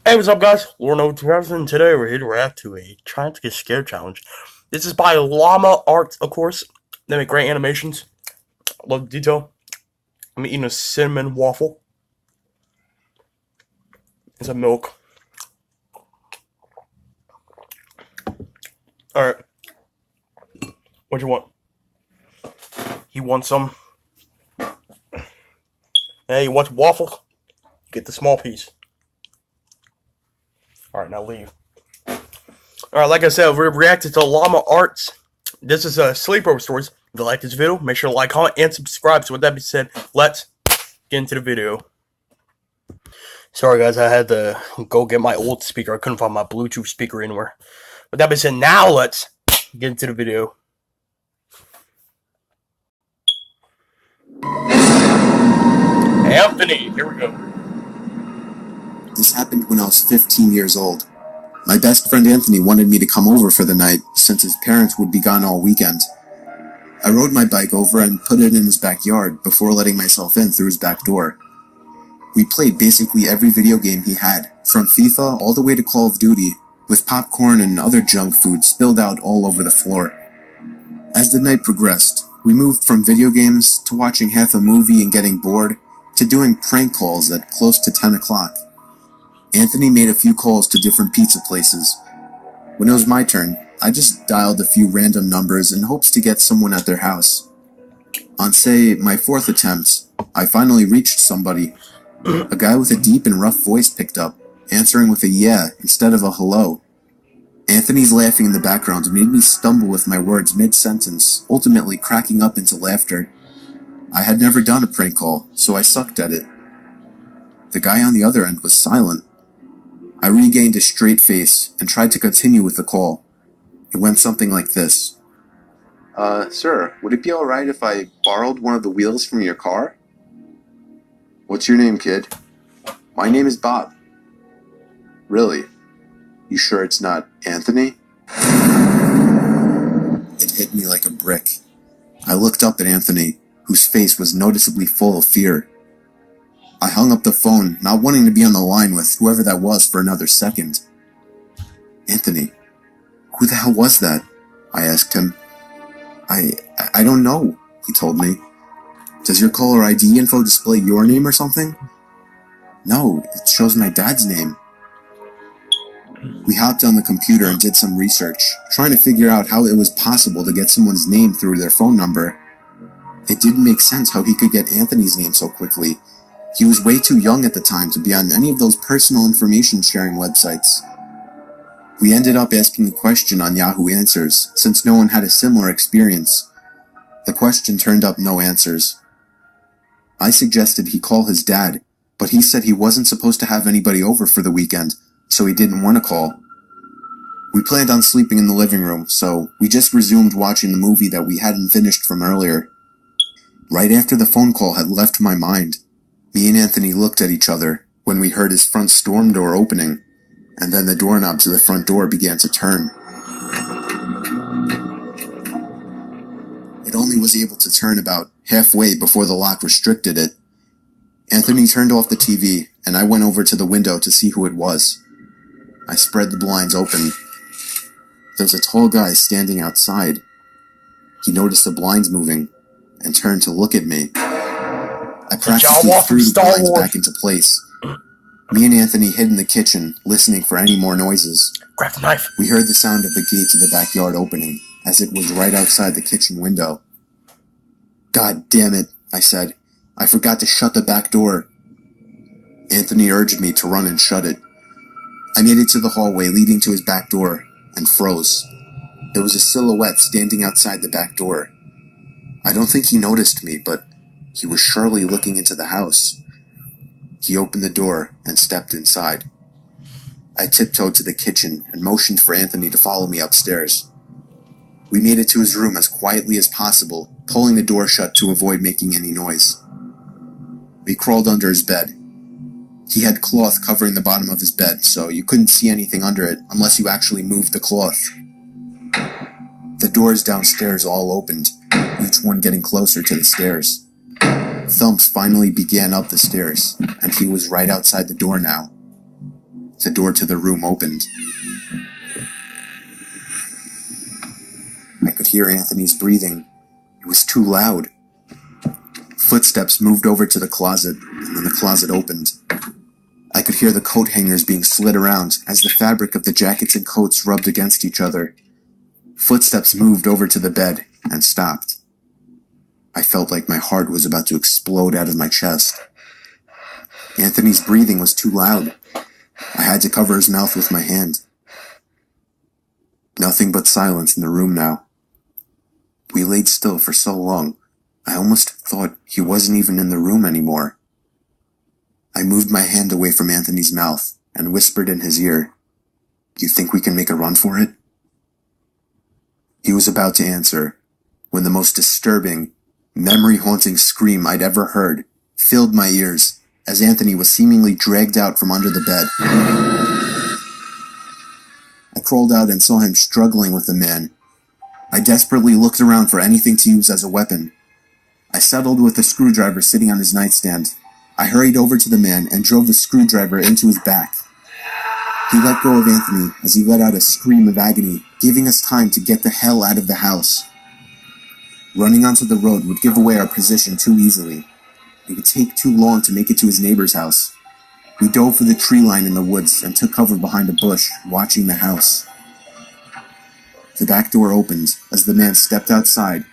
Hey, what's up, guys? Lorno 2000, and today we're here to react to a Trying to Get Scared challenge. This is by Llama Art, of course. They make great animations. Love the detail. I'm eating a cinnamon waffle. And some milk. Alright. What you want? He wants some. Hey, you want waffle? Get the small piece. Alright, now leave. Alright, like I said, we're reacting to Llama Arts. This is Sleepover Stories. If you like this video, make sure to like, comment, and subscribe. So with that being said, let's get into the video. Sorry guys, I had to go get my old speaker. I couldn't find my Bluetooth speaker anywhere. With that being said, now let's get into the video. Anthony, here we go. This happened when I was 15 years old. My best friend Anthony wanted me to come over for the night since his parents would be gone all weekend. I rode my bike over and put it in his backyard before letting myself in through his back door. We played basically every video game he had, from FIFA all the way to Call of Duty, with popcorn and other junk food spilled out all over the floor. As the night progressed, we moved from video games to watching half a movie and getting bored to doing prank calls at close to 10 o'clock. Anthony made a few calls to different pizza places. When it was my turn, I just dialed a few random numbers in hopes to get someone at their house. On, say, my fourth attempt, I finally reached somebody. A guy with a deep and rough voice picked up, answering with a yeah instead of a hello. Anthony's laughing in the background made me stumble with my words mid-sentence, ultimately cracking up into laughter. I had never done a prank call, so I sucked at it. The guy on the other end was silent. I regained a straight face and tried to continue with the call. It went something like this. Sir, would it be alright if I borrowed one of the wheels from your car? What's your name, kid? My name is Bob. Really? You sure it's not Anthony? It hit me like a brick. I looked up at Anthony, whose face was noticeably full of fear. I hung up the phone, not wanting to be on the line with whoever that was for another second. Anthony, who the hell was that? I asked him. I don't know, he told me. Does your caller ID info display your name or something? No, it shows my dad's name. We hopped on the computer and did some research, trying to figure out how it was possible to get someone's name through their phone number. It didn't make sense how he could get Anthony's name so quickly. He was way too young at the time to be on any of those personal information sharing websites. We ended up asking the question on Yahoo Answers, since no one had a similar experience. The question turned up no answers. I suggested he call his dad, but he said he wasn't supposed to have anybody over for the weekend, so he didn't want to call. We planned on sleeping in the living room, so we just resumed watching the movie that we hadn't finished from earlier. Right after the phone call had left my mind, me and Anthony looked at each other when we heard his front storm door opening, and then the doorknob to the front door began to turn. It only was able to turn about halfway before the lock restricted it. Anthony turned off the TV, and I went over to the window to see who it was. I spread the blinds open. There was a tall guy standing outside. He noticed the blinds moving and turned to look at me. I practically threw the blinds back into place. Me and Anthony hid in the kitchen, listening for any more noises. Grab the knife. We heard the sound of the gate to the backyard opening, as it was right outside the kitchen window. God damn it, I said. I forgot to shut the back door. Anthony urged me to run and shut it. I made it to the hallway leading to his back door, and froze. There was a silhouette standing outside the back door. I don't think he noticed me, but he was surely looking into the house. He opened the door and stepped inside. I tiptoed to the kitchen and motioned for Anthony to follow me upstairs. We made it to his room as quietly as possible, pulling the door shut to avoid making any noise. We crawled under his bed. He had cloth covering the bottom of his bed, so you couldn't see anything under it unless you actually moved the cloth. The doors downstairs all opened, each one getting closer to the stairs. Thumps finally began up the stairs, and he was right outside the door now. The door to the room opened. I could hear Anthony's breathing. It was too loud. Footsteps moved over to the closet, and then the closet opened. I could hear the coat hangers being slid around as the fabric of the jackets and coats rubbed against each other. Footsteps moved over to the bed and stopped. I felt like my heart was about to explode out of my chest. Anthony's breathing was too loud. I had to cover his mouth with my hand. Nothing but silence in the room now. We laid still for so long, I almost thought he wasn't even in the room anymore. I moved my hand away from Anthony's mouth and whispered in his ear, "You think we can make a run for it?" He was about to answer when the most disturbing, memory-haunting scream I'd ever heard filled my ears as Anthony was seemingly dragged out from under the bed. I crawled out and saw him struggling with the man. I desperately looked around for anything to use as a weapon. I settled with the screwdriver sitting on his nightstand. I hurried over to the man and drove the screwdriver into his back. He let go of Anthony as he let out a scream of agony, giving us time to get the hell out of the house. Running onto the road would give away our position too easily. It would take too long to make it to his neighbor's house. We dove for the tree line in the woods and took cover behind a bush, watching the house. The back door opened as the man stepped outside,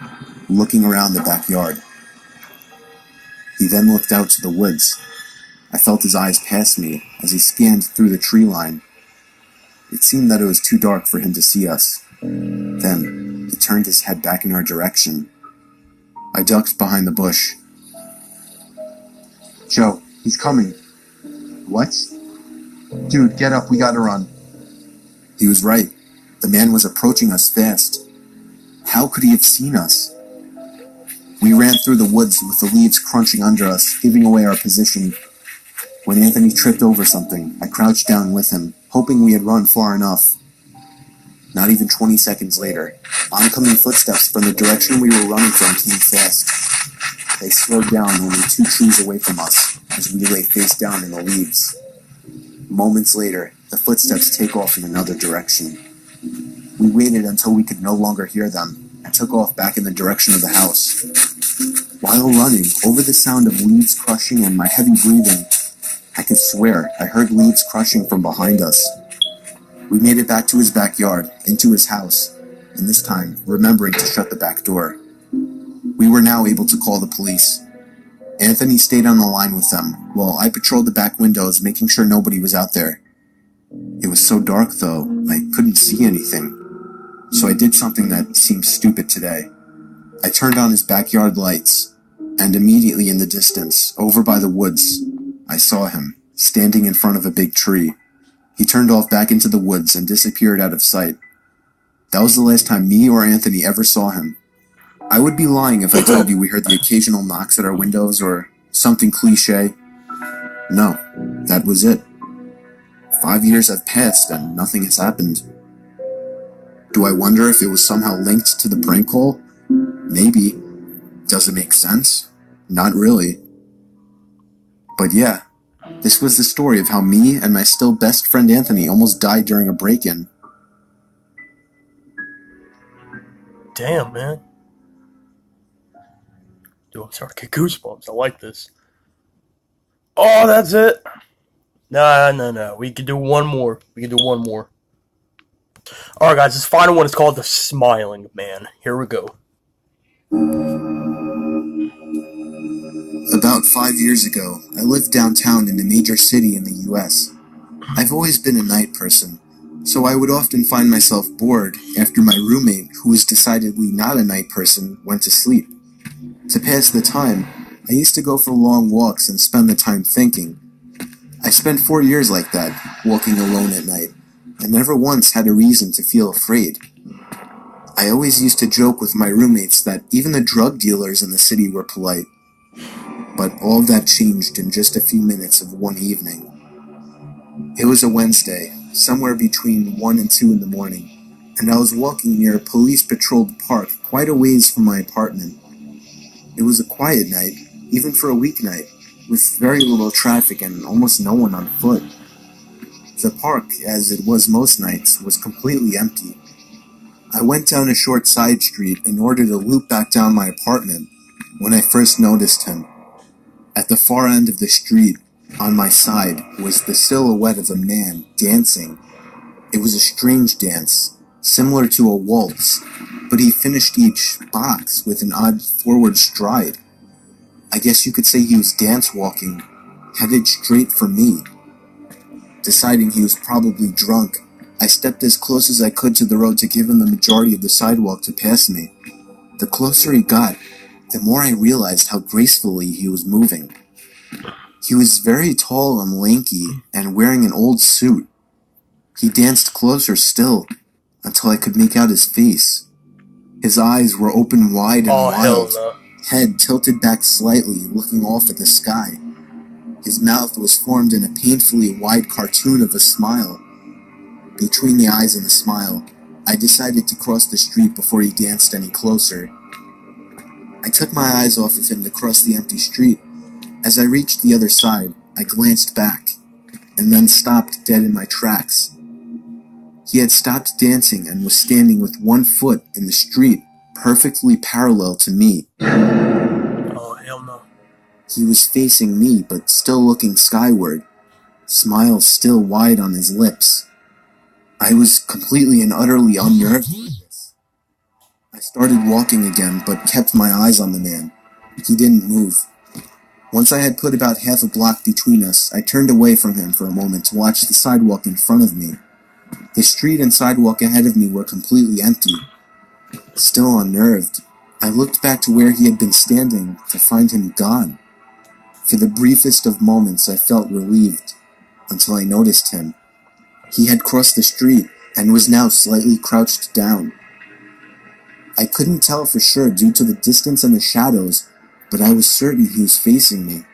looking around the backyard. He then looked out to the woods. I felt his eyes pass me as he scanned through the tree line. It seemed that it was too dark for him to see us. Then, he turned his head back in our direction. I ducked behind the bush. "Joe, he's coming." "What?" "Dude, get up, we gotta run." He was right. The man was approaching us fast. How could he have seen us? We ran through the woods with the leaves crunching under us, giving away our position. When Anthony tripped over something, I crouched down with him, hoping we had run far enough. Not even 20 seconds later, oncoming footsteps from the direction we were running from came fast. They slowed down only 2 trees away from us as we lay face down in the leaves. Moments later, the footsteps take off in another direction. We waited until we could no longer hear them and took off back in the direction of the house. While running, over the sound of leaves crushing and my heavy breathing, I could swear I heard leaves crushing from behind us. We made it back to his backyard, into his house, and this time remembering to shut the back door. We were now able to call the police. Anthony stayed on the line with them, while I patrolled the back windows, making sure nobody was out there. It was so dark, though, I couldn't see anything. So I did something that seems stupid today. I turned on his backyard lights, and immediately in the distance, over by the woods, I saw him, standing in front of a big tree. He turned off back into the woods and disappeared out of sight. That was the last time me or Anthony ever saw him. I would be lying if I told you we heard the occasional knocks at our windows or something cliche. No, that was it. 5 years have passed and nothing has happened. Do I wonder if it was somehow linked to the prank call? Maybe. Does it make sense? Not really. But yeah, this was the story of how me and my still best friend Anthony almost died during a break-in. Damn, man. Dude, I'm starting to get goosebumps. I like this. Oh, that's it? No. We can do one more. Alright, guys. This final one is called The Smiling Man. Here we go. About 5 years ago, I lived downtown in a major city in the US. I've always been a night person, so I would often find myself bored after my roommate, who was decidedly not a night person, went to sleep. To pass the time, I used to go for long walks and spend the time thinking. I spent 4 years like that, walking alone at night, and never once had a reason to feel afraid. I always used to joke with my roommates that even the drug dealers in the city were polite. But all that changed in just a few minutes of one evening. It was a Wednesday, somewhere between 1 and 2 in the morning, and I was walking near a police-patrolled park quite a ways from my apartment. It was a quiet night, even for a weeknight, with very little traffic and almost no one on foot. The park, as it was most nights, was completely empty. I went down a short side street in order to loop back down my apartment when I first noticed him. At the far end of the street, on my side, was the silhouette of a man dancing. It was a strange dance, similar to a waltz, but he finished each box with an odd forward stride. I guess you could say he was dance walking, headed straight for me. Deciding he was probably drunk, I stepped as close as I could to the road to give him the majority of the sidewalk to pass me. The closer he got, the more I realized how gracefully he was moving. He was very tall and lanky and wearing an old suit. He danced closer still, until I could make out his face. His eyes were open wide and wild, head tilted back slightly, looking off at the sky. His mouth was formed in a painfully wide cartoon of a smile. Between the eyes and the smile, I decided to cross the street before he danced any closer. I took my eyes off of him to cross the empty street. As I reached the other side, I glanced back, and then stopped dead in my tracks. He had stopped dancing and was standing with one foot in the street, perfectly parallel to me. Oh, hell no. He was facing me, but still looking skyward, smile still wide on his lips. I was completely and utterly unnerved by this. I started walking again, but kept my eyes on the man. He didn't move. Once I had put about half a block between us, I turned away from him for a moment to watch the sidewalk in front of me. The street and sidewalk ahead of me were completely empty. Still unnerved, I looked back to where he had been standing to find him gone. For the briefest of moments I felt relieved, until I noticed him. He had crossed the street and was now slightly crouched down. I couldn't tell for sure due to the distance and the shadows, but I was certain he was facing me.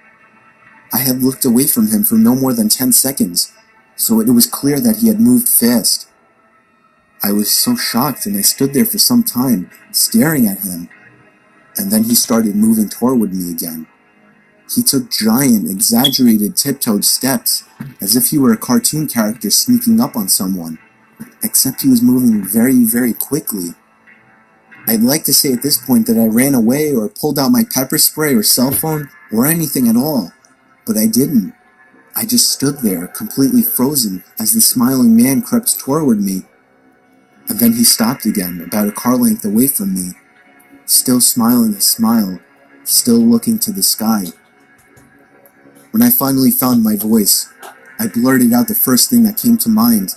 I had looked away from him for no more than 10 seconds, so it was clear that he had moved fast. I was so shocked, and I stood there for some time, staring at him, and then he started moving toward me again. He took giant, exaggerated, tiptoed steps, as if he were a cartoon character sneaking up on someone, except he was moving very, very quickly. I'd like to say at this point that I ran away or pulled out my pepper spray or cell phone or anything at all, but I didn't. I just stood there, completely frozen, as the smiling man crept toward me. And then he stopped again, about a car length away from me, still smiling a smile, still looking to the sky. When I finally found my voice, I blurted out the first thing that came to mind.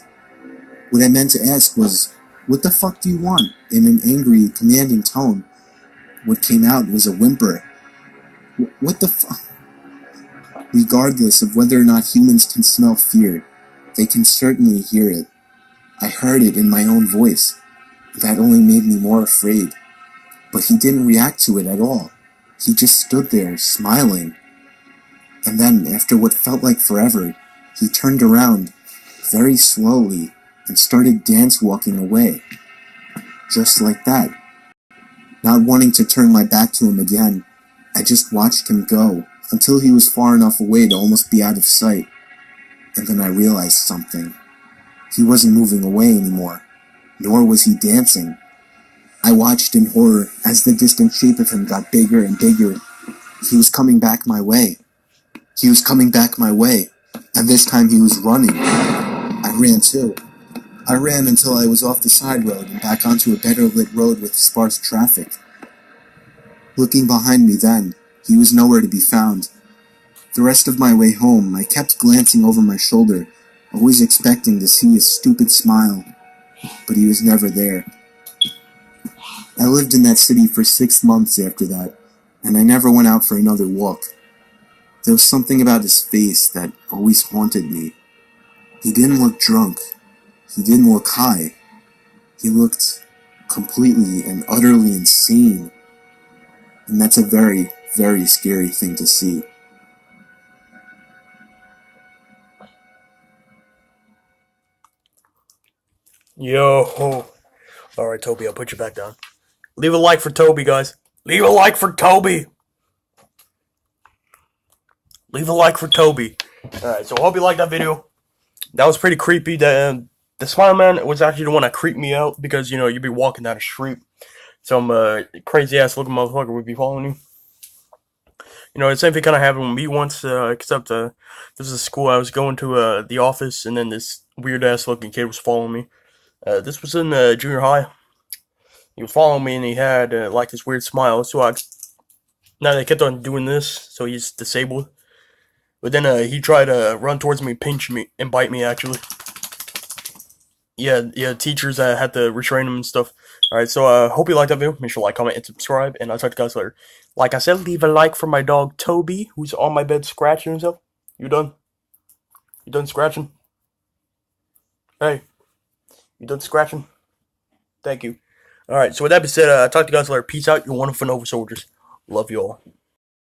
What I meant to ask was, "What the fuck do you want?" in an angry, commanding tone. What came out was a whimper. What the fuck? Regardless of whether or not humans can smell fear, they can certainly hear it. I heard it in my own voice. That only made me more afraid. But he didn't react to it at all. He just stood there, smiling. And then, after what felt like forever, he turned around, very slowly, and started dance-walking away. Just like that. Not wanting to turn my back to him again, I just watched him go, until he was far enough away to almost be out of sight. And then I realized something. He wasn't moving away anymore, nor was he dancing. I watched in horror as the distant shape of him got bigger and bigger. He was coming back my way. He was coming back my way, and this time he was running. I ran too. I ran until I was off the side road and back onto a better lit road with sparse traffic. Looking behind me then, he was nowhere to be found. The rest of my way home, I kept glancing over my shoulder, always expecting to see his stupid smile, but he was never there. I lived in that city for 6 months after that, and I never went out for another walk. There was something about his face that always haunted me. He didn't look drunk. He didn't look high. He looked completely and utterly insane. And that's a very, very scary thing to see. Yo. Alright, Toby, I'll put you back down. Leave a like for Toby, guys. Leave a like for Toby. Leave a like for Toby. Alright, so I hope you liked that video. That was pretty creepy. The Smile Man was actually the one that creeped me out because you'd be walking down the street, some crazy ass looking motherfucker would be following you. The same thing kind of happened with me once, except this is a school I was going to, the office, and then this weird ass looking kid was following me. This was in junior high. He was following me, and he had like this weird smile. So now they kept on doing this, so he's disabled. But then he tried to run towards me, pinch me, and bite me. Actually, yeah. Teachers had to restrain him and stuff. All right, so hope you liked that video. Make sure to like, comment, and subscribe. And I'll talk to you guys later. Like I said, leave a like for my dog Toby, who's on my bed scratching himself. You done? You done scratching? Hey, you done scratching? Thank you. All right, so with that being said, I'll talk to you guys later. Peace out. You're wonderful Nova soldiers. Love you all.